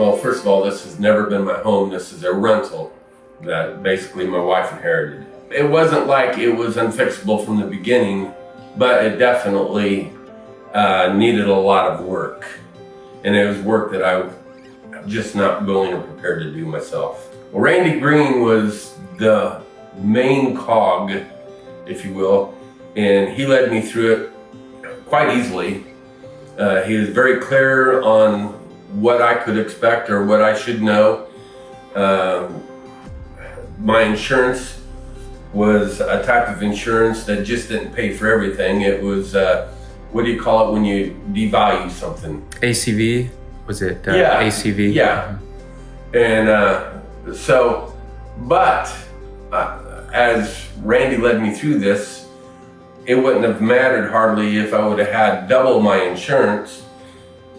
Well, first of all, this has never been my home. This is a rental that basically my wife inherited. It wasn't like it was unfixable from the beginning, but it definitely needed a lot of work. And it was work that I'm just not willing or prepared to do myself. Well, Randy Green was the main cog, if you will, and he led me through it quite easily. He was very clear on what I could expect or what I should know. My insurance was a type of insurance that just didn't pay for everything. It was, what do you call it when you devalue something? ACV? Was it Yeah. ACV? Yeah. And but as Randy led me through this, it wouldn't have mattered hardly if I would have had double my insurance.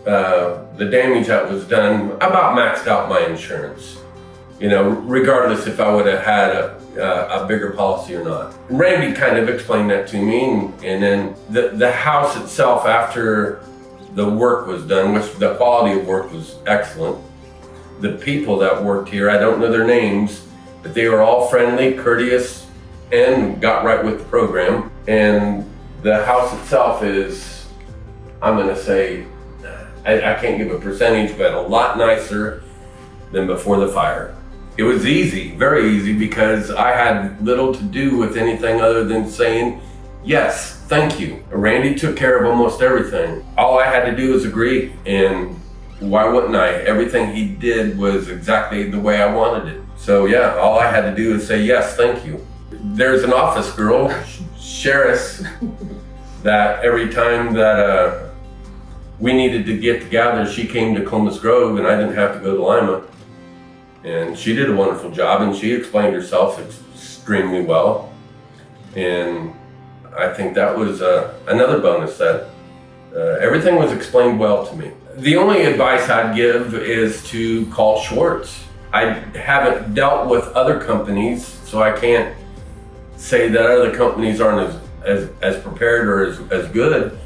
The damage that was done about maxed out my insurance, regardless if I would have had a bigger policy or not. Randy kind of explained that to me, and then the house itself, after the work was done, which the quality of work was excellent. The people that worked here, I don't know their names, but they were all friendly, courteous, and got right with the program. And the house itself is, I'm gonna say, I can't give a percentage, but a lot nicer than before the fire. It was easy, very easy, because I had little to do with anything other than saying, yes, thank you. Randy took care of almost everything. All I had to do was agree, and why wouldn't I? Everything he did was exactly the way I wanted it. So yeah, all I had to do is say, yes, thank you. There's an office girl, Sheris, that every time that we needed to get together, she came to Columbus Grove and I didn't have to go to Lima. And she did a wonderful job, and she explained herself extremely well. And I think that was another bonus, that everything was explained well to me. The only advice I'd give is to call Schwartz. I haven't dealt with other companies, so I can't say that other companies aren't as prepared or as good.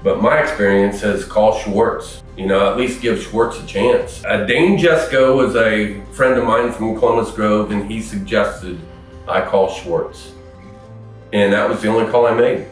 But my experience says call Schwartz. At least give Schwartz a chance. Dane Jesko was a friend of mine from Columbus Grove, and he suggested I call Schwartz. And that was the only call I made.